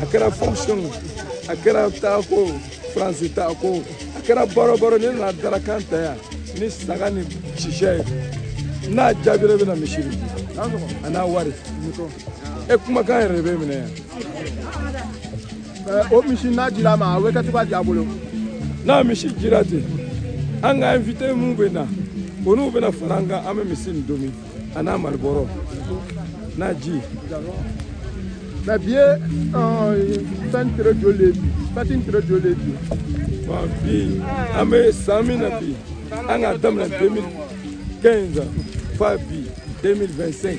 akera fonction akera tako France tako akera baro ni na darakanta ya ni sagani shishe na jabire bina mishiri ana wari e kuma kan rebe mine o mishi na jira ma we ka ti ba jabolo na mishi jirate anga invité mu bena onu bena faranga ame misin domi ana malboro na ji mais bien centre de l'ébi centre de l'ébi bon bi ame samina bi anga damna 2015 fa bi 2025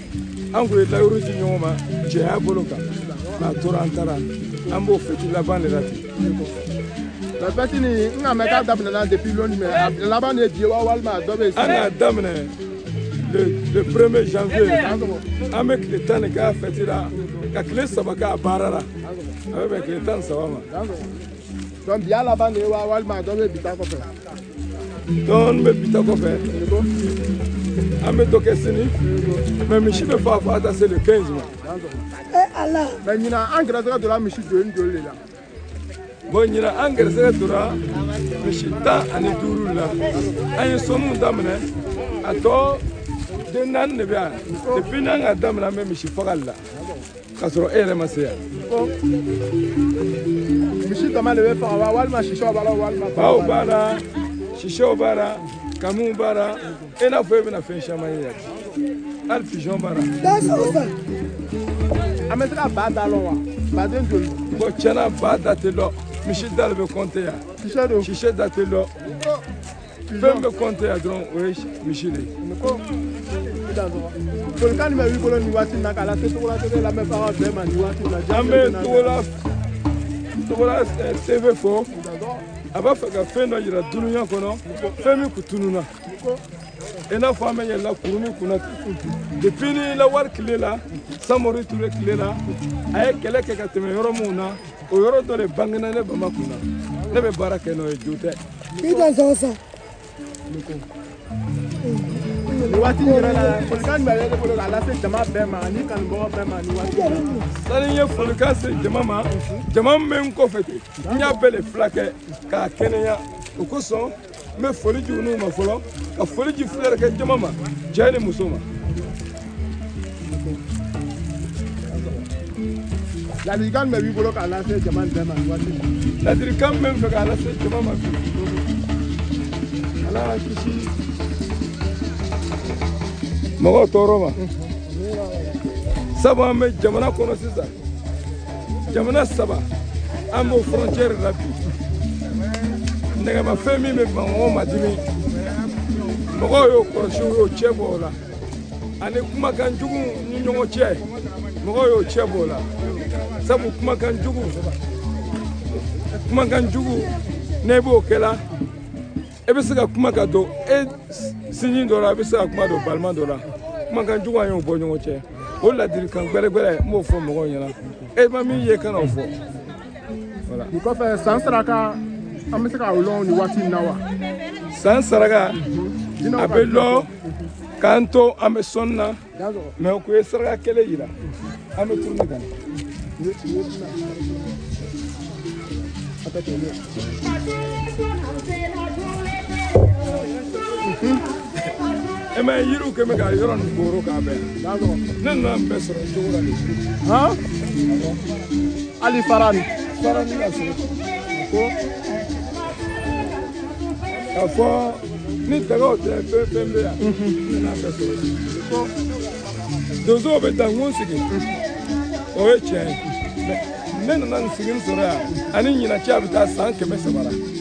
ango la euroji nyoma je aboloka na torantara ambo feti la bande rati la patini nga meka damna na depuis longtemps mais la bande di walma dobe anga damna le 1er janvier avec le temps que a fait là ka kile sabaka barara avec le temps sawama donc bien la bande walma dobe bitako fe don me bitako fe ame dokesini mais michi me fa fa c'est le 15 mois Allah mais ni na engrais de la michi de ndole là bon ni na engrais de la michi ta ani duru la ay somu damne ato de nan ne bia depuis nan adam na même michi fogalla kasoro ere masya michi tama le fa wal ma shisho bala wal ma ba bara shisho bara kamu bara ena fo bena fen chama ya al pigeon bara ametra bada lo wa baden do bo chana bada te lo michi dal be compter ya shisho da te lo fem be compter ya donc oui michi le so kan me wi bolo ni wati na kala te to la te la me para be ma ni wati na jambe to la TV fo aba fa ka fe no yira dunuya kono femi kutununa ena fa me yela kuruni kuna depuis ni la war kilela samori ture kilela ay kele ke ka teme yoro muna o yoro do le bangina ne bama kuna ne be baraka no e jute ida zosa wati nyira la folkan ba yele bolo la se jama be ma ni kan bo be ma ni wati sani ye folkan se jama ma jama men ko fete nya bele flake ka kenenya o ko so me foliji unu ma folo ka foliji flere ka jama ma jani musoma la digan me wi bolo ka la se jama be ma ni wati la digan men fe ka la se jama ma ala kishi mago toroma saba me jamana kono sisa jamana saba amo frontière rapi ndega ma femi me bango madimi mago yo ko shuro chebola ane kuma kan jugu ni nyongo che mago yo chebola sabu kuma kan jugu nebo kela ebisika kuma ka do e sinyi dora ebisika kuma do balma dora kuma kan juwa yon bo nyongo che o la diri kan gbere mo fo mo nyana e ma mi ye kan ofo voilà ni ko fe sansraka amisika olon ni wati nawa sansraka abelo kanto amesonna me ko esraka kele yira ame tourne kan ema yiru ke me ga yoron goro ka be nan na beso jora ni ha ali farani la so ko afo ni tego te pembe ya na beso ko dozo be dan won sigi o e chen ne nana nin sigi sɔrɔ yan ani ɲinan cɛ a bɛ taa san 300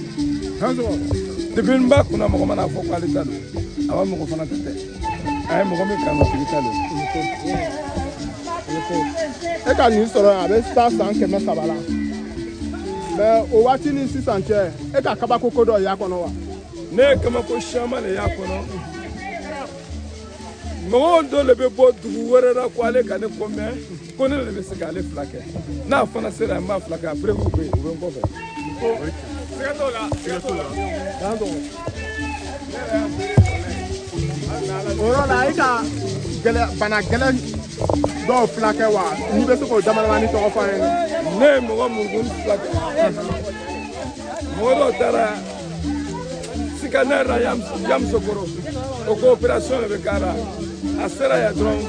depuis n b'a kunna mɔgɔ mana fɔ k'ale ta don a b'a mɔgɔ fana ta tɛ a ye mɔgɔ min kanu tigi ta don. E ka nin sɔrɔ yan a bɛ taa san 300 la mais o waati ni sisan cɛ e ka kabako ko dɔ y'a kɔnɔ wa. ne ye kabako caman de y'a kɔnɔ mɔgɔw dɔ de bɛ bɔ dugu wɛrɛ la ko ale ka ne kɔmɛ ko ne de bɛ se k'ale fila kɛ n'a fana sera n b'a fila kɛ après vous bɛ yen o bɛ n kɔfɛ. siga t'o la siga t'o la. o yɔrɔ la e ka bana gɛlɛn dɔw fila kɛ wa n'i bɛ se k'o damadamani tɔgɔ fɔ an ye. ne ye mɔgɔ mun kun fila kɛ mɔgɔ dɔw taara sikanɛra yamusokoro o ko opération de bɛ k'a la a sera yan dɔrɔn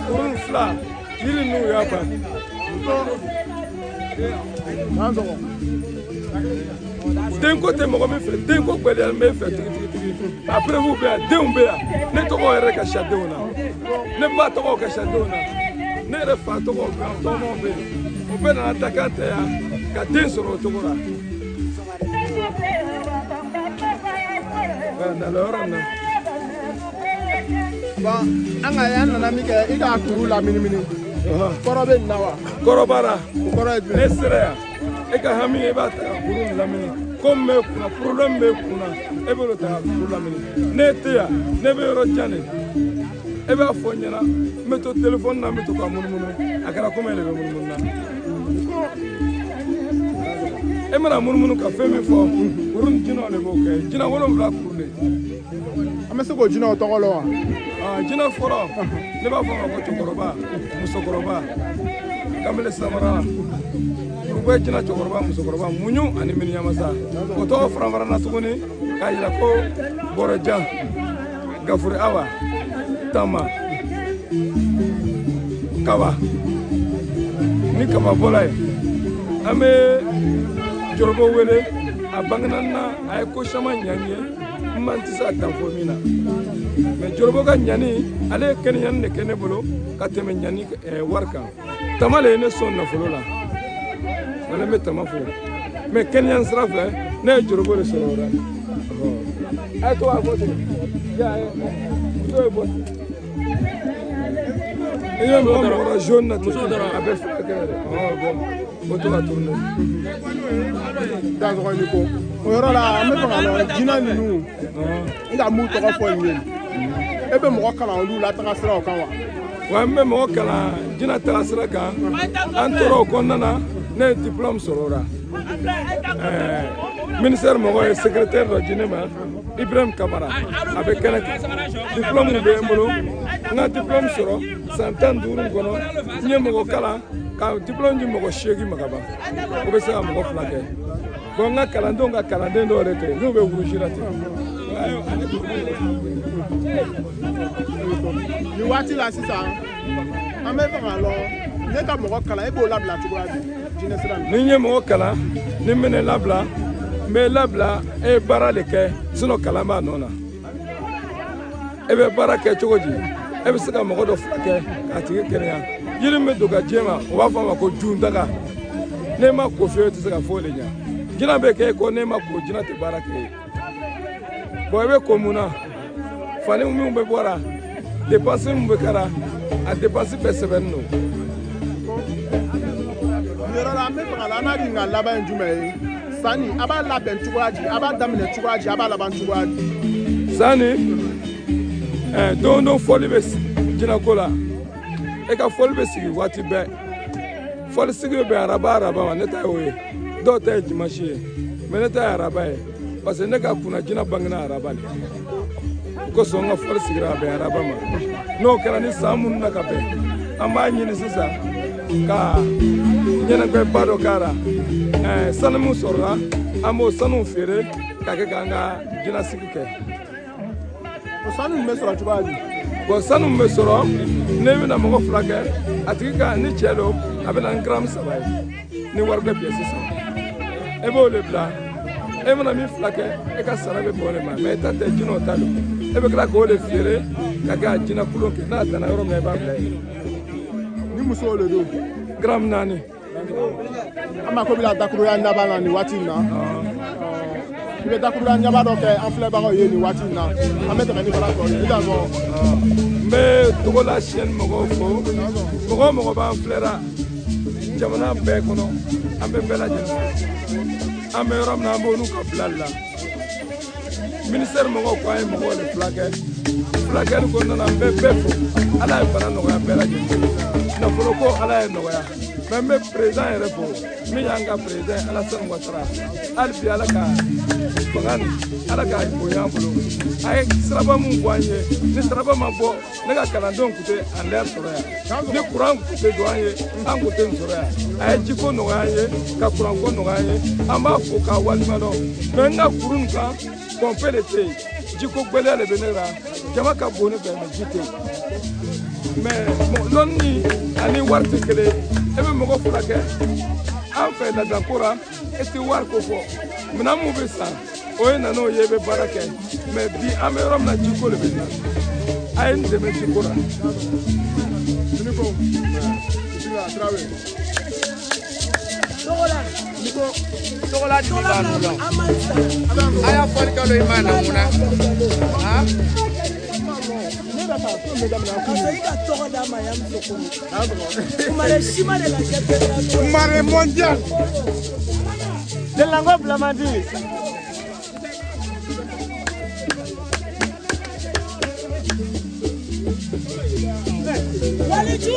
kurun fila yiri n'u y'a ban. denko tɛ mɔgɔ min fɛ denko gbɛlɛyalen bɛ fɛ tigitigi après vous bɛ yan denw bɛ yan ne tɔgɔ yɛrɛ ka ca denw na ne ba tɔgɔ ka ca denw na ne yɛrɛ fa tɔgɔ bɛ yan tɔgɔw bɛ yen o bɛɛ nana ta k'an tɛ yan ka den sɔrɔ o cogo la. nana yɔrɔ in na. bon an ka yan nana min kɛ i k'a kuru laminimini kɔrɔ bɛ nin na wa. kɔrɔ b'ara o kɔrɔ ye jumɛn. ne sera yan e ka hami e b'a ta ka kuru lamini ko n bɛ kunna problème bɛ kunna e b'o ta ka kuru lamini ne tɛ yan ne bɛ yɔrɔ jan de e b'a fɔ n ɲɛna n bɛ to téléphone na n bɛ to ka munumunu a kɛra komi e de bɛ munumunu na e mana munumunu ka fɛn min fɔ kuru ni jinɛw de b'o kɛ jinɛ 7 kuru de. an bɛ se k'o jinɛw tɔgɔ lɔ wa. jinɛ fɔlɔ ne b'a fɔ ma ko cɛkɔrɔba musokɔrɔba kamalen samara urugwe jinɛ cɛkɔrɔba musokɔrɔba muɲu ani miniyamasa o tɔgɔ faranfarana tuguni k'a yira ko bɔrɔjan gafure awa tama kaba ni kaba bɔla ye an bɛ jɔrɔbɔ wele a bangena na a ye ko caman ɲɛ n ye n man tɛ se a dan fɔ min na mais jɔrɔbɔ ka ɲani ale ye kɛnɛɲani de kɛ ne bolo ka tɛmɛ ɲani wari kan tama le ye ne sɔn nafolo la wala n bɛ tama fo mais kɛnɛɲani sira fɛ ne ye jɔrɔbɔ de sɔrɔ o la a ye to a fɔ ten muso ye bɔ ten i ye mɔgɔ mɔgɔ jaune na ten a bɛ fila kɛ dɛ bon o to ka tourner. dansɔgɔ ni ko o yɔrɔ la an bɛ fɛ ka dɔn jinɛ ninnu n ka mun tɔgɔ fɔ n ye e bɛ mɔgɔ kalan olu la taga siraw kan wa. wa n bɛ mɔgɔ kalan jinɛ taga sira kan an tora o kɔnɔna na ne ye diplôme sɔrɔ o la ministère mɔgɔ ye secrétaire dɔ di ne ma Ibrahim Kamara a bɛ kɛnɛ kan diplôme bɛ n bolo n ka diplôme sɔrɔ san 15 kɔnɔ n ye mɔgɔ kalan ka diplôme di mɔgɔ 8 ma ka ban o bɛ se ka mɔgɔ 2 kɛ bon n ka kalandenw ka kalanden dɔw yɛrɛ tɛ n'u bɛ wurusira ten. nin waati la sisan an bɛ fɛ ka lɔn ne ka mɔgɔ kalan e b'o labila cogoya di jinɛ sira nin. ni n ye mɔgɔ kalan ni n bɛ ne labila n bɛ labila e ye baara de kɛ sinon kalan b'a nɔ na e bɛ baara kɛ cogo di e bɛ se ka mɔgɔ dɔ furakɛ k'a tigi kɛnɛya yiri min bɛ don ka diɲɛ ma o b'a fɔ a ma ko jundaga n'e ma ko fiyewu i tɛ se ka foyi de ɲɛ jinɛ bɛ kɛ e kɔ n'e ma ko jinɛ tɛ baara kɛ ye bon e bɛ ko mun na fani min bɛ bɔra dépense min bɛ kɛra a dépense bɛɛ sɛbɛnni don. yɔrɔ la an bɛ fɛ ka la an b'a ɲininka laban ye jumɛn ye sanni a b'a labɛn cogoya di a b'a daminɛ cogoya di a b'a laban cogoya di. sanni don don fɔli bɛ jinɛko la e ka fɔli bɛ sigi waati bɛɛ fɔli sigi bɛ bɛn araba ma ne ta ye o ye dɔw ta ye dimanche ye mais ne ta ye araba ye parce que ne ka kunna jinɛ bangena araba de kosɔn n ka fɔli sigira ka bɛn araba ma n'o kɛra ni san minnu na ka bɛn an b'a ɲini sisan ka ɲɛnɛkɛba dɔ k'a la sanu min sɔrɔla an b'o sanu feere ka kɛ k'an ka jinɛsigi kɛ. o sanu min bɛ sɔrɔ cogoya di. bon sanu min bɛ sɔrɔ ne bɛna mɔgɔ 2 kɛ a tigi ka ni cɛ don a bɛ na n gramme 3 ye ni wari bɛ pièce sisan e b'o de bila e mana min 2 kɛ e ka sara bɛ bɔ o de ma mais e ta tɛ jinɛw ta don e bɛ tila k'o de feere ka kɛ a jinɛ kulon kɛ n'a danna yɔrɔ min na i b'a bila yen. ni musow de don. gramme 4. Ama ko bila dakuru ya nyaba na ni wati na. I bɛ dakuru ya nyaba dɔ kɛ an filɛbagaw ye ni wati na. An bɛ tɛmɛ ni fana tɔ ye. I da sɔn. N bɛ Togola siyɛni mɔgɔw fo. Mɔgɔ o mɔgɔ b'an filɛra jamana bɛɛ kɔnɔ an bɛ bɛɛ lajɛlen fo. An bɛ yɔrɔ min na an b'olu ka bilali la. Ministère mɔgɔw ko an ye mɔgɔw de fulakɛ. Fulakɛli kɔnɔna na n bɛ bɛɛ fo. Ala ye bana nɔgɔya bɛɛ lajɛlen. Nafolo ko Ala ye nɔgɔya. Mais n bɛ président yɛrɛ fo min y'an ka président Alassane Ouattara. Hali bi Ala ka fanga ni Ala ka bonya an bolo. A ye siraba min bɔ an ye ni siraba ma bɔ ne ka kalandenw tun tɛ en l'air sɔrɔ yan. Ni courant tun tɛ don an ye an tun tɛ nin sɔrɔ yan. A ye jiko nɔgɔya an ye ka courant ko nɔgɔya an ye an b'a fo k'a waleɲumandɔn. Mais n ka kuru nin kan pompe de tɛ yen jiko gbɛlɛya de bɛ ne la jama ka bon ne fɛ mais ji tɛ yen. Mais lɔnni ani wari tɛ kelen e bɛ mɔgɔ furakɛ an fɛ ladako la e tɛ wari ko fɔ minɛn mun bɛ san o ye nan'o ye e bɛ baara kɛ mais bi an bɛ yɔrɔ min na jiko de bɛ na a ye n dɛmɛ jiko la. Togola di ba nula. Aya fɔli kalo i ma na muna. Mare mondial. De lango blamandi. Waliju.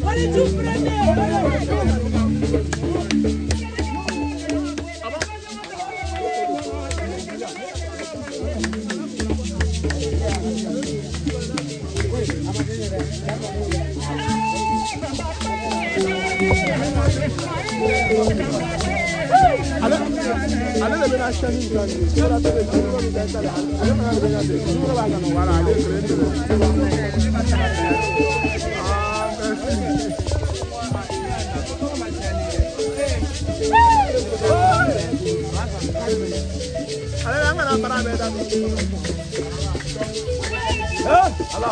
Waliju Ale de bɛna sɛni in kan nin ye. Ale de bɛ ta la. Ale fana de bɛ ɲa ten. Sugu b'a kan wala ale ye kelen tigɛ. Ale an kana baara bɛɛ daminɛ. Ala.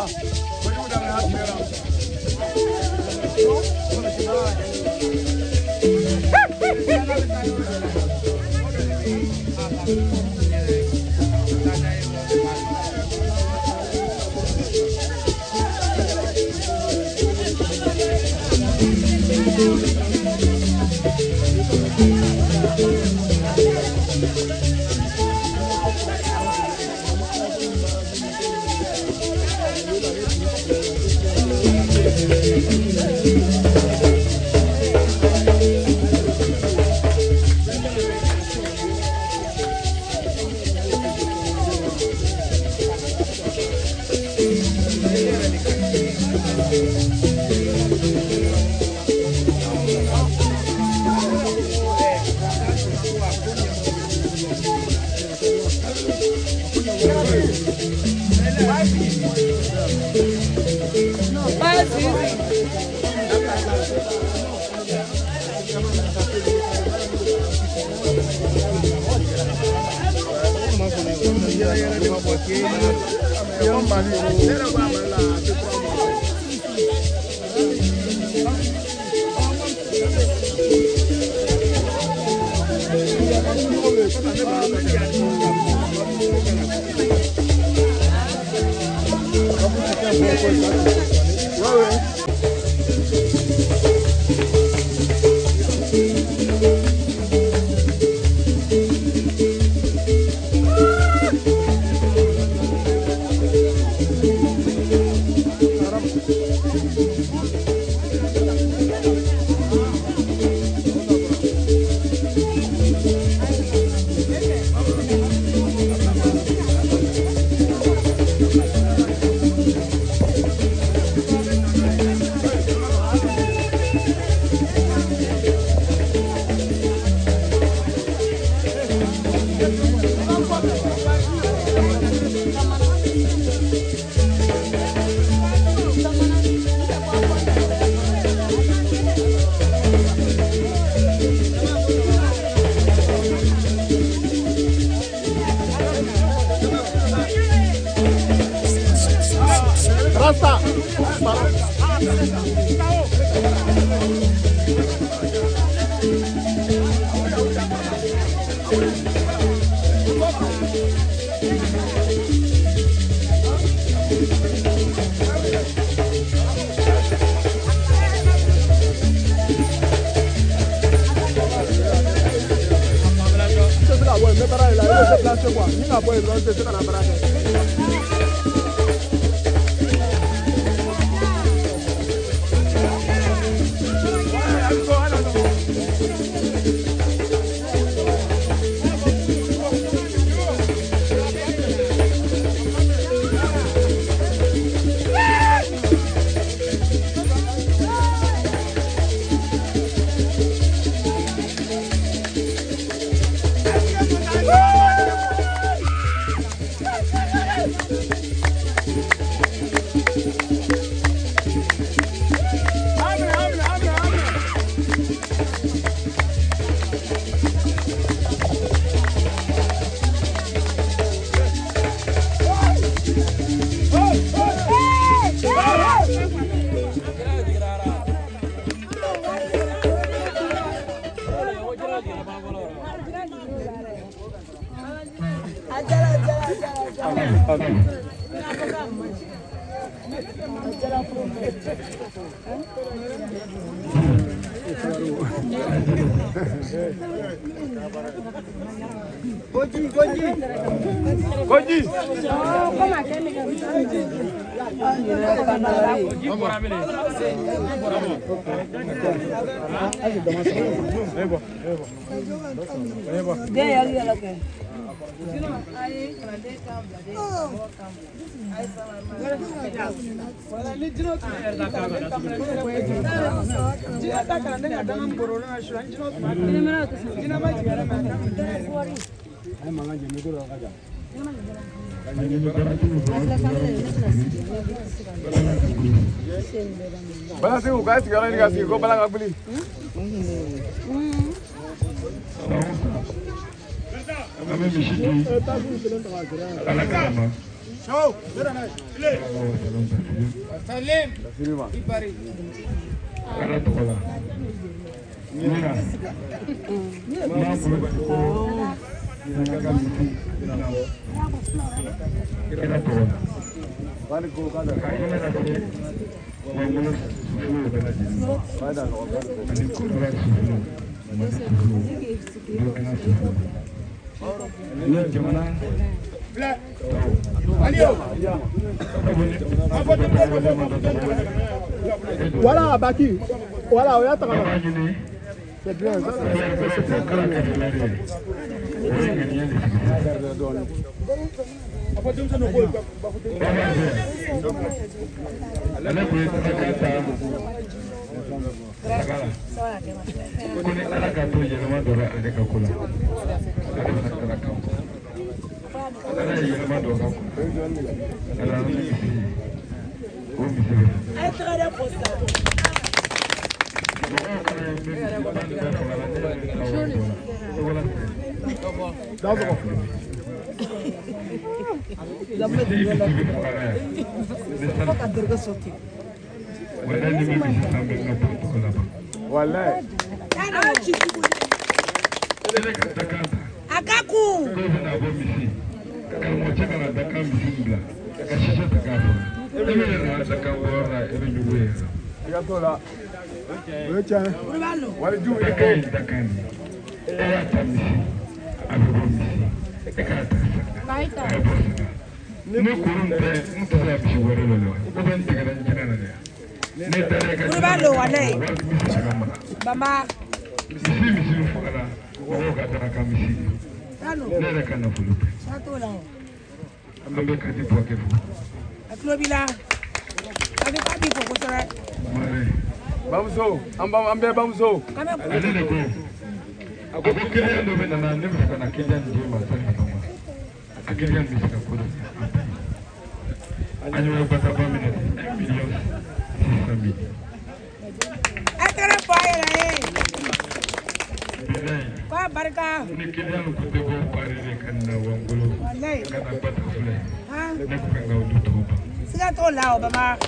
Rasta. Me para la yo se place quoi. Ni na boy ron se kana para. Balance o gás, galera, liga assim, igual balança ali. Show! Salim! Ibari. Voilà, Baki. Voilà, regarde. C'est bien, ça. Bamso, ambe bamso. Ako kile ndo bena na ndivyo kana kijana njema sana kama. Akija mishika kwa. Anyo pata kwa milioni 600. Akara paira Kwa baraka. Ni kijana kutego parire kana wangolo. Kana pata kule. Ha? Na kukanga udutu. Siga to lao baba.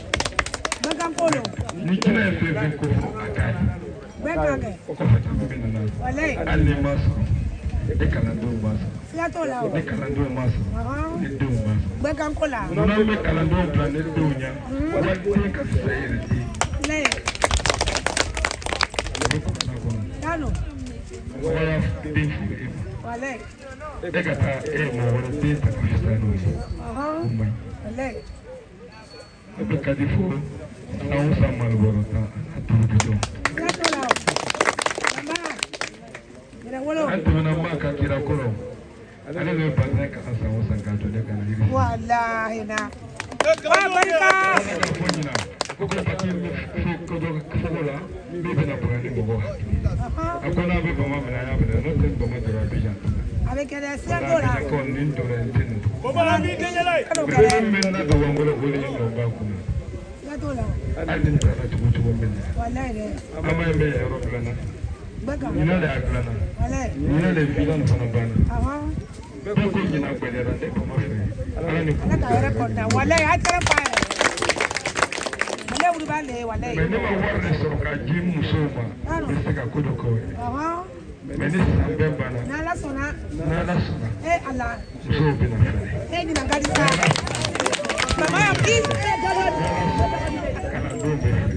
Bagam polo. Ni kila ya pepe ko akai. Bagage. Ko fa ta mbena na. Wale. Alle maso. De kalando maso. Siga to lao. De kalando maso. De do maso. Bagam kola. No na me kalando planet do nya. Wala te ka sayere ti. Le. Kano. Wala te fu. Wale. De ka ta mo wala te ta ko stano. Wale. Ebe kadifo na usa malboro ta atudo. Siga to lao. Mama. Mira wolo. Antu na maka kira kolo. Ale le bazan ka asa usa ka to de kana yiri. Wallahi na. Wa barika. Ko ko pati ko do ko la bebe na brani mo. Akona be ba ma na ya be no ten bo ma dira bijan. Avec elle siga to lao. Ko nin to ren tin. Bobo la mi denye lai. Kano Be kare. me na do wangolo ko ni no ba ku. Siga to lao. Adin ta ta ko to men. Wallahi de. Ama me ya ro plana. Bagam. Ina le aglana. Wale. Ina le bilan fana ban. Aha. Be ko ni na gbedera de ko ma fe. Ala ni ko. Ala ka yɛrɛ kɔntan walayi a kɛra fa yɛrɛ ale wuli b'a le walayi Mais ne ma wari sɔrɔ ka di musow ma bɛ se ka ko dɔ k'o ye mais ni sisan bɛɛ banna n'ala sɔnna n'ala sɔnna ala musow bɛ na fɛnɛ ɲinan ka di sa mama i kalandenw bɛ fɛnɛ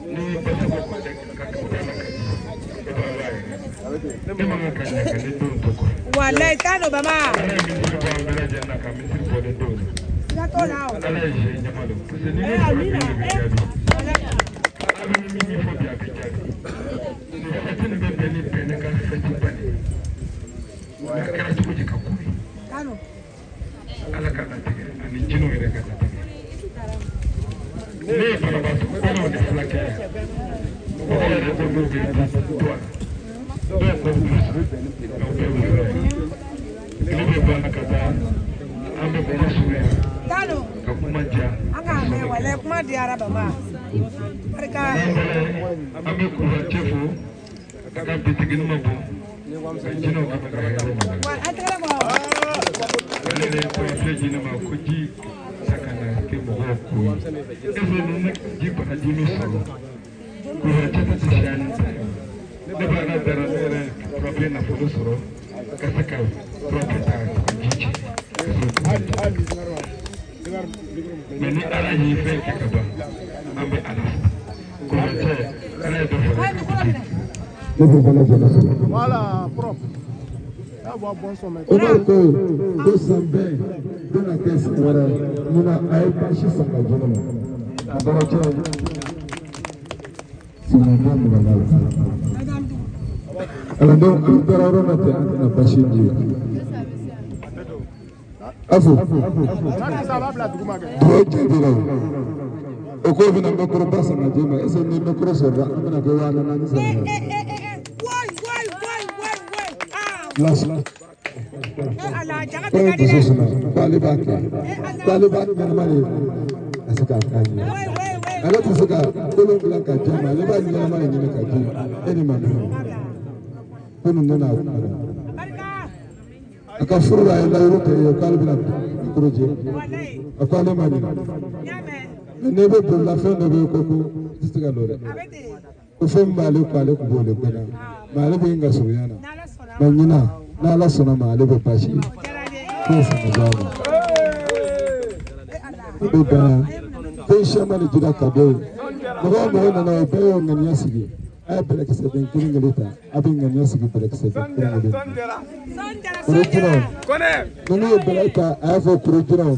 ni bɛ se ko kɔlɛ ka kɛ ka na ka di e b'a la yɛrɛ ne ma kan ka ɲɛ ka ne denw to kɔ walayi t'a dɔn baba ala ye misiri bɔ an bɛɛ lajɛlen na ka misiri bɔ ne denw na siga t'o la o ala ye sɛ ɲɛma don parce que ni ne fɔra min de bɛ jaabi a bɛ min fɔ bi a bɛ jaabi nin fɛti nin bɛ bɛn ni bɛn ne ka fɛti ba de ye a kɛra cogo di ka ko ye t'a dɔn ala ka latigɛ ani jinɛw yɛrɛ ka latigɛ ne ye banabaatɔ kɔnɔw de fulakɛ yan mɔgɔw yɛrɛ ko dɔw bɛ to a la dɔw ko wuli sa dɔw bɛ wuli yɔrɔ ne bɛ baara ka taa an bɛ bɔra sugu yan t'a dɔn ka kuma diya an k'a mɛn walayi kuma diyara baba barika an bɛ kurubacɛ fo ka ka bitigini ma bɔ ka jinɛw ka bɛ ka hɛrɛ ma wa a tɛgɛ bɔ ale de ko ye fɛn jinɛ ma ko ji a kana kɛ mɔgɔw ko ye e fɛ ni ji bana dimi sɔrɔ kurubacɛ tɛ se siya ni ta ye ne b'a la dara ne yɛrɛ turabi nafolo sɔrɔ ka se ka turabi ta ka ji ci mais ni ala y'i fɛn kɛ ka ban an bɛ ala fo kurubacɛ ala ye dɔ fara Ne bɛ bala jala sɔrɔ. Voilà, propre. Ça va bon sommet. O b'a to ko san bɛɛ bɛna kɛ san wɛrɛ munna a ye baasi san ka jɛnɛ ma a bɔra cɛ sinanfɛn mugan b'a la. Kalandenw an taara yɔrɔ min fɛ an tɛna baasi di ye. Afo Ça va, la Dougma. duwawu jaabira o ko bɛna mɛkɔrɔ ba san ka jɛ ma est ce que ni mɛkɔrɔ sɔrɔla an bɛna kɛ 400 san ma. Lasi. Kɔrɔ muso sina k'ale b'a kɛ k'ale b'a ɲɛnama de ka se k'a k'a ɲɛ ale tɛ se ka kolon dilan ka di ma ale b'a ɲɛnama de ɲini ka di e ni ma mɛn ko nin nana a kuma na a ka furu la a ye layiru kɛ ye k'ale bɛna mikoro jɛ a ko ale ma ɲina mɛ n'e bɛ bolilafɛn dɔ bɛ yen ko i tɛ se ka don dɛ ko fɛn min b'ale ko ale tun b'o de gbɛna mɛ ale bɛ yen ka surunya na mɛ ɲina n'ala sɔnna ma ale bɛ baasi ye k'o fana b'a ma o bɛ dan den sɛma de dira ka bɔ yen mɔgɔ o mɔgɔ nana o bɛɛ y'o ŋaniya sigi a ye bɛlɛkisɛden kelen kelen ta a bɛ ŋaniya sigi bɛlɛkisɛden kelen kelen kurujiraw ninnu ye bɛlɛ ta a y'a fɔ kurujiraw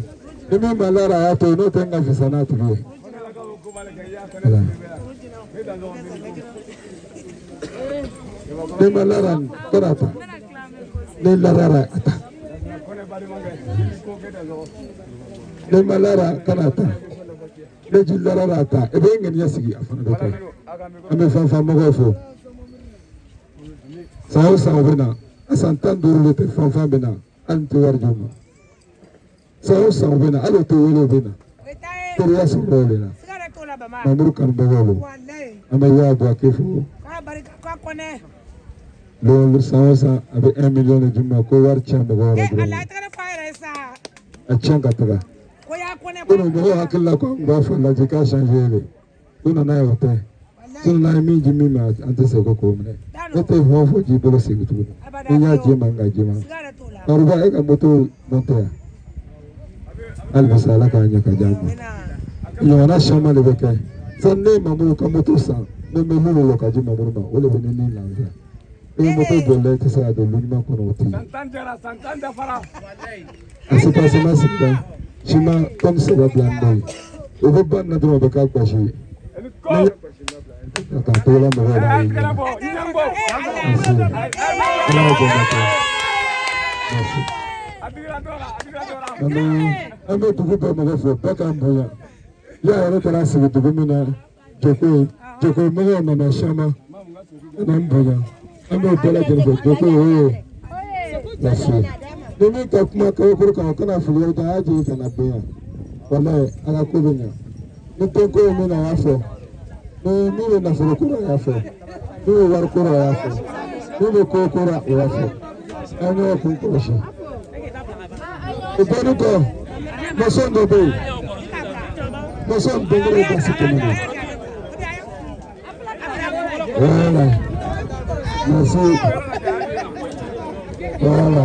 ni min b'a lara a y'a to yen n'o tɛ n ka fisa n'a tigi ye voilà ni ma lara kɔrɔ ta ne larara a ta ne ma lara kana ta ne ji larara a ta e bɛ ŋaniya sigi a fana bɛ kɛ an bɛ fɛn fɛn mɔgɔw fo san o san o bɛ na a san 15 de tɛ fɛn fɛn bɛ na hali tɛ wari d'u ma san o san o bɛ na hali o tɛ wele o bɛ na teriya sɔrɔ o de la mamuru kanubagaw lo an bɛ yaa bɔ a kɛ fo loolu san o san a bɛ 1 million de d'u ma ko wari cɛ mɔgɔ wɛrɛ dɔrɔn a tiɲɛ ka taga ko mɔgɔw hakili la ko an b'a fɔ lajɛ k'a changé ko nana ye o tɛ sinɔn n'an ye min ji min ma an tɛ se ko k'o minɛ ne tɛ fɛn o fɛn k'i bolo segin tuguni ni y'a ji ma n ka ji ma karuba e ka moto monte yan hali bi sa ala k'a ɲɛ ka di an ma ɲɔgɔnna caman de bɛ kɛ sani ne ye Mamudu ka moto san ne bɛ min wolo ka di Mamudu ma o de bɛ ne ni lafiya e ye moto jɔlen tɛ se ka don ɲuman kɔnɔ o tɛ yen a se passe ma sigida ciment comme saba bila n dɔ ye o bɛ ba na dɔrɔn o bɛ k'a gosi ye ka to la mɔgɔw b'a ye ɲɛna merci ala ka jɔn ka kɛ merci an bɛ dugu bɛɛ mɔgɔ fɔ bɛɛ k'an bonya y'a yɛrɛ taara sigi dugu min na joko mɔgɔw nana caman ka na n bonya an b'o bɛɛ lajɛlen fɔ joko o ye merci ni min ka kuma kabakuru kan o kana fili o ta a y'a jigin ka na bonya walayi ala ko bɛ ɲa ni den ko ye min na a y'a fɔ ni min bɛ nafolo kura a y'a fɔ min bɛ wari kura a y'a fɔ min bɛ ko kura o y'a fɔ an y'o kun kɔlɔsi o bɛɛ kɔ mɔsɔn dɔ bɛ yen mɔsɔn dɔnkɔrɔ basi tɛmɛ na voilà merci voilà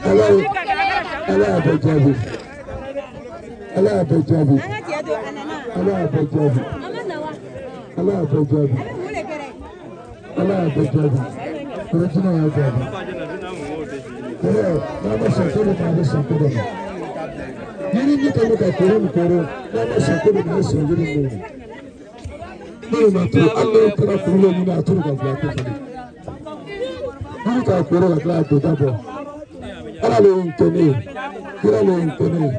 ala y'a bɛɛ jaabi ala y'a bɛɛ jaabi ala y'a bɛɛ jaabi ala y'a bɛɛ jaabi ala y'a bɛɛ jaabi kɔrɔtina y'a jaabi kɔrɔ n'a ma sɔn ko de ma a bɛ sɔn ko de ma yiri min kɛlen ka kɔrɔ nin kɔrɔ n'a ma sɔn ko de ma a bɛ sɔn yiri min ma ne ma to hali n'o kɛra kuru dɔ ɲini a turu ka bila a tɛ falen yiri k'a kɔrɔ ka tila a to da bɔ ala le ye n kɛ ne ye kira le ye n kɛ ne ye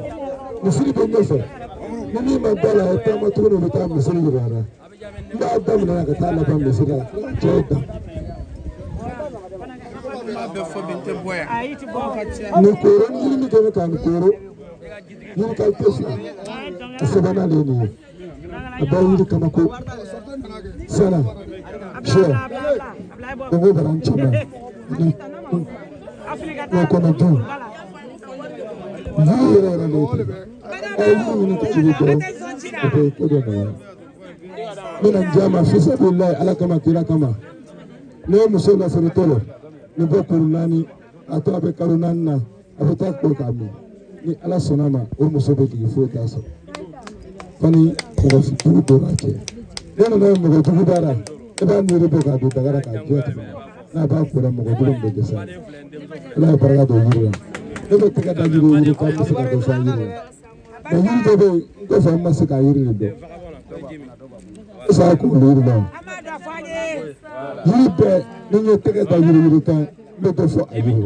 misiri bɛ ɲɛfɛ ni min ma da la a ye taama tuguni o bɛ taa misiri yira a la n b'a daminɛ ka taa laban misiri la cɛ ye dan nin kooro ni yiri min kɛlen ka nin kooro yiri ka tɛ fila a sabanan de ye nin ye a bɛɛ yiri kama ko sala sɛ o ko bara n cɛman o kɔnɔ dun yiri yɛrɛ yɛrɛ de ye a ye yiri ɲini ka jigi dɔrɔn o bɛ ko dɔ nɔgɔya n bɛna n diya ma fisabililayi ala kama kira kama ne ye muso lasirintɔ la ni bɛ kuru naani a to a bɛ kalo naani na a bɛ taa ko k'a min ni ala sɔnna ma o muso bɛ jigin foyi t'a sɔrɔ fani mɔgɔ jugu dɔ b'a cɛ ne nana ye mɔgɔ jugu b'a la e b'a miiri bɔ k'a don dagara k'a jɛ tigɛ n'a b'a kora mɔgɔ jugu min bɛ dɛsɛ ala ye barika don yiri la ne bɛ tɛgɛ da yiri k'an bɛ se ka dɔ fɔ an yiri la mɛ yiri dɔ bɛ yen n kɔfɛ an ma se k'a yiri de dɔn est-ce que a kun yiri la yiri bɛɛ ni n ye tɛgɛ da yiri kan n bɛ dɔ fɔ a yiri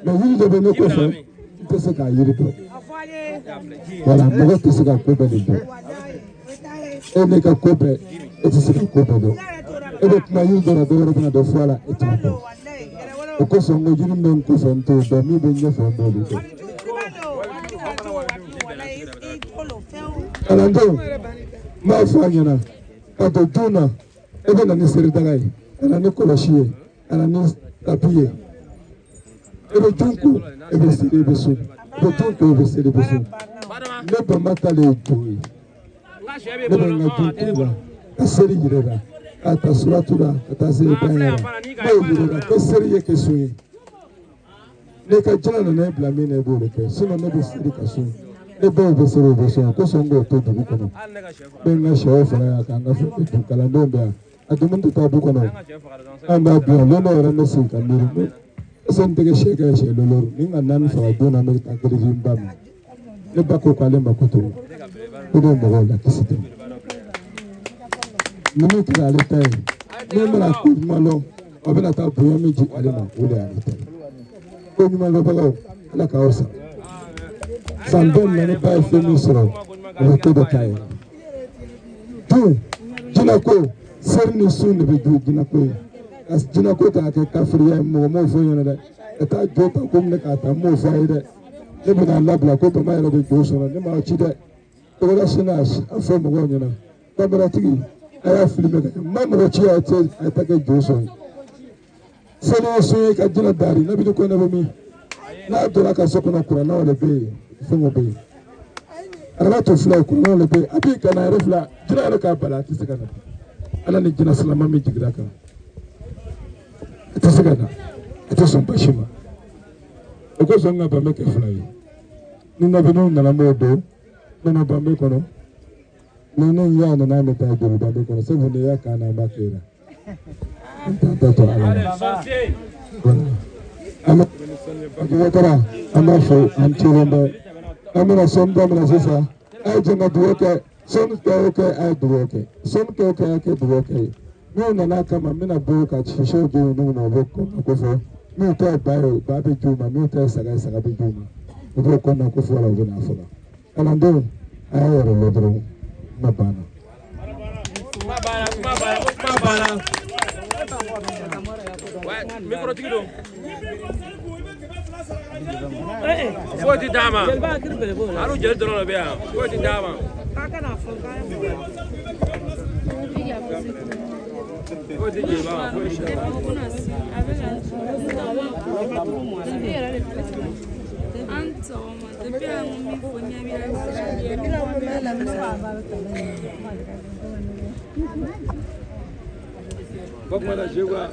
la mɛ yiri dɔ bɛ ne kɔfɛ n tɛ se k'a yiri dɔn wala mɔgɔ tɛ se ka ko bɛɛ de dɔn e ne ka ko bɛɛ e tɛ se ka ko bɛɛ dɔn e bɛ kuma yiri dɔ la dɔ wɛrɛ bɛna dɔ fɔ a la e t'a dɔn o kosɔn n ko yiri bɛ n kɔfɛ n t'o dɔn min bɛ n ɲɛfɛ n b'olu dɔn kalandenw n b'a fɔ a ɲɛna ka don du na e bɛ na ni seridaga ye ka na ni kɔlɔsi ye ka na ni tapi ye e bɛ dun ko e bɛ seri e bɛ so e bɛ dun ko e bɛ seri e bɛ so ne bɛnba ta le ye jɔn ye ne bɛ n ka dun ko la ka seri yɛrɛ la ka taa suratu la ka taa se ban yɛrɛ la n'a ye yɛrɛ la ko seri ye kɛ so ye ne ka jala nana e bila min na e b'o de kɛ sinon ne bɛ seri ka so ne bɛɛ bɛ seri o bɛ so kosɔn n k'o to dugu kɔnɔ ne ye n ka sɛw fara yan k'an ka fɛn dun kalandenw bɛ yan a dumuni tɛ taa du kɔnɔ an b'a dun yan lɔnà yɛrɛ ne sigi ka miiri ne est-ce que n tɛgɛ sɛ kɛ sɛ lɔlɔri ni n ka naani faga don na n bɛ taa gerezi n ba ma ne ba ko k'ale ma ko to o de ye mɔgɔw la kisi tɛ ni min kɛra ale ta ye n'o mana ko ɲuman lɔn a bɛna taa bonya min di ale ma o de y'ale ta ye ko ɲuman lɔnbagaw ala k'aw sara san bɛɛ na ne ba ye fɛn min sɔrɔ o bɛ ko dɔ k'a ye dun jinako seri ni sun de bɛ dun jinako ye ka jinako ta kɛ kafiriya ye mɔgɔ m'o fɔ ɲɛna dɛ ka taa jo ta ko minɛ k'a ta n m'o fɔ a ye dɛ ne bɛ k'a labila ko bama yɛrɛ bɛ jo sɔrɔ ne m'aw ci dɛ togola sini a fɔ mɔgɔw ɲɛna kamaratigi a y'a filime ka n ma mɔgɔ ci a ta kɛ jo sɔrɔ sani ye sun ye ka jinɛ daari ne bɛ ko ne bɛ min n'a donna ka so kɔnɔ kurannaw de bɛ yen fɛnw bɛ yen araba to fila kurannaw de bɛ yen a b'i kana yɛrɛ fila jinɛ yɛrɛ k'a bala a tɛ se ka na ala ni jinɛ silama min jiginna kan a tɛ se ka na a tɛ sɔn basi ma o ko sɔn ka ban bɛ kɛ fila ye ni nabinaw nana m'o don nana ban bɛ kɔnɔ ni ne y'a nana bɛ taa joli ban bɛ kɔnɔ sabu ne y'a kan na an b'a kɛ la an t'an ta to ala la Abubakar an b'a fɔ an cilen bɛ an bɛna sɔnni daminɛ sisan a ye jɛn ka dugawu kɛ sɔnni kɛ o kɛ a ye dugawu kɛ sɔnni kɛ o kɛ a ye kɛ dugawu kɛ n'o nana kama n bɛna bɔ ka sisiw di u ma u bɛ kɔn ko fɔ n'u ta ye ba ye ba bɛ di u ma n'u ta ye saga ye saga bɛ di u ma u b'o kɔn ko fɔ la u bɛ n'a fɔ la kalandenw a y'a yɛrɛ lɔ dɔrɔn kuma banna. Micro tigi don. Foyi ti d'a ma. Hali jeli dɔrɔn de bɛ yan. Foyi ti d'a ma. Foyi ti jeliba ma. Foyi ti d'a ma. Bokma da jewa.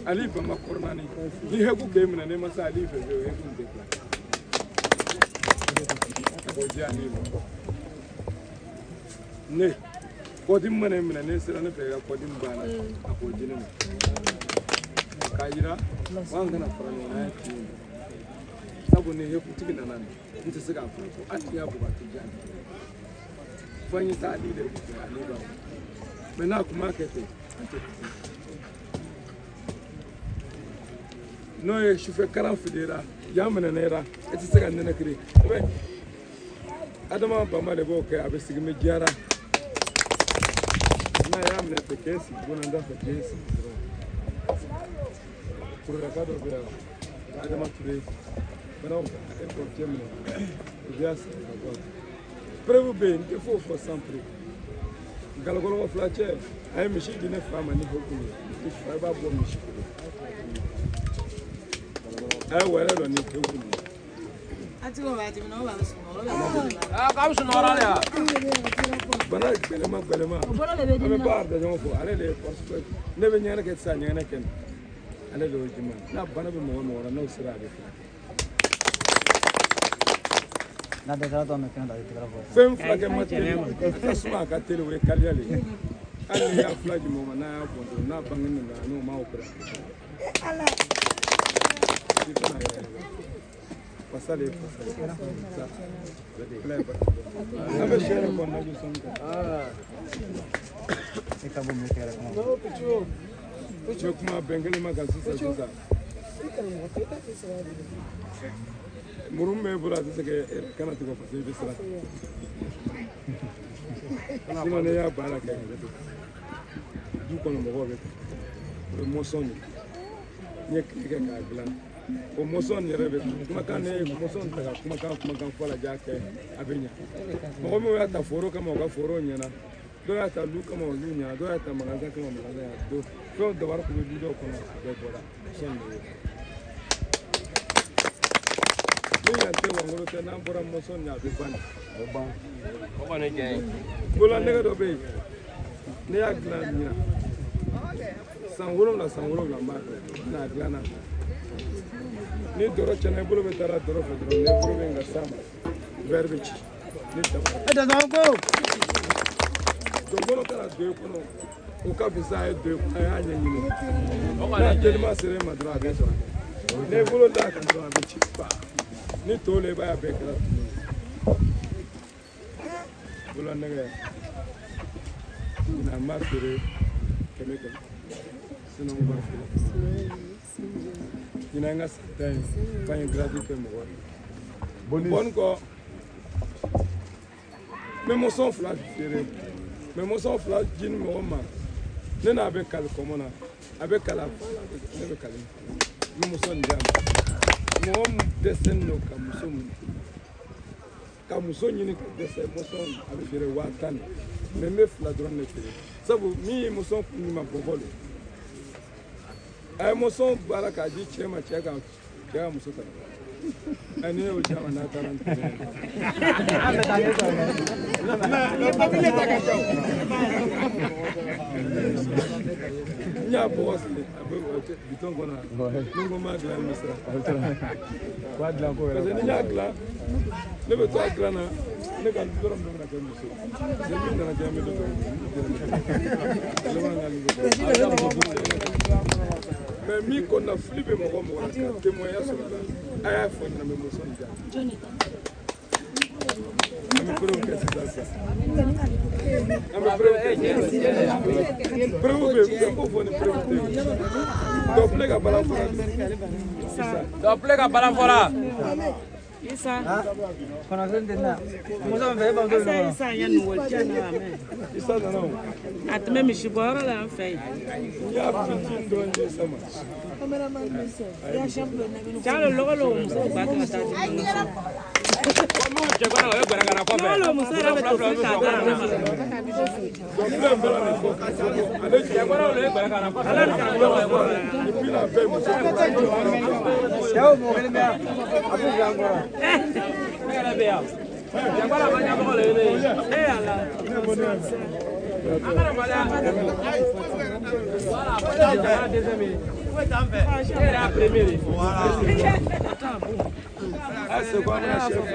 Ali ba makornani ni hegu ke mina ne masa ali fe he kun de ko jani ne ko dim mane mina ne sira ne fe ko dim bana ko jini kayira wanga na farano na ti sabu ne he ku tigina nan nti siga ko ati ya bu ba tijani fanyi ta ali de ali ba mena kuma kete no ye chauffeur karam fidera yamana nera eti sega nena kire adama bama de bo ke abe sigime giara na yamna te kesi bona nda te kesi pour le cadre de adama ture bana ko temne bias prevu ben ke fo fo sempre galgolo flache ay mishi dine fama ni hokuni ke fa ba bo mishi ay wala do ni hokuni ati ko ba ti no ba so ah ka so no ra ya bana belema ame ba da jongo fo ale le parce ne be nyana ke sa nyana ken ale do jima na bana be mo mo ra no sira be na de tra to me kan da ti tra fo fem flage mate suma ka tele we kaliale ani ya flage mo na ya bondo na bangin na no ma opera ala pasale abe shere ko na juson e ka bo me kera ko pichu kuma bengali ma kan sisa murumme bura se ke kana to ko se bisra sino ne ya bala ke du kono mo gobe mo sonni ne ke ka glan o mo sonni rebe kuma kan ne mo son ta kuma kan fala jake abenya mo mo ya ta foro kama ga foro nyana do ya ta lu kama lu nyana do ya ta magaza kama magaza ya do to do war ko du do kono do bora sonni ya te wangolo te na bora mo son ya be ban o ba ne je bola ne do be ne ya glan nya sangolo la ma na glana ni doro chana bolo be tara doro fo doro ne bolo be ngasama verbe ci ni ta da zango dongolo kala do ko no o ka bisa e do ya nya ni o ka na te ma sere ma dro abe so ne bolo da kan do abe ci pa ni tole ba ya be kala bolo ne ga na ma sere ke meka sinon on va faire ina nga satin quand il gradi que mo bon ko mais mon son flash tiré mais mon son flash jin mo ma ne na be kal komona avec kala ne be kal mo son jam mo desen no kamuso nyini desen mo son avec fere watan mais me fla drone ne tiré ça vous mi mo son ni ma bobolo ay mo son baraka ji chema chega ya mo so ta ani o chama na taranta nya boss biton gona ngo ma glan misra wa glan ko parce que nya glan ne be to glan na ne kan dorom do na kan muso je min na jame do mais mi kona flibe mo ko mo ke mo ya so aya fo na me mo so nja Jonathan ami pro que se dasa ami pro doble ka bala fora Isa. Conocen de nada. ¿Cómo se ve? Vamos a ver. Isa ya no vuelve nada más. isa não Atme me shibora la fei. ya fitin do nje sama Chalo lo muso ba ka ta. Chalo muso ra be to Afrika da na. doble mbala ne fo ale je agora o le gbara kana ko ala ka lo ko e puis la paix mo Chao, mujer mía. Abu Gangora. Era bea. Agora ba nya ko le le. Ala. Agora mala. Voilà, voilà, deuxième. Era a primeira. c'est quoi mon chef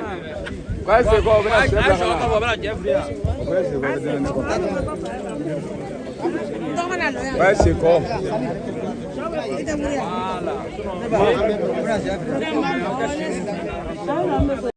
Qual c'est quoi, chef? Ouais, c'est quoi? Voilà.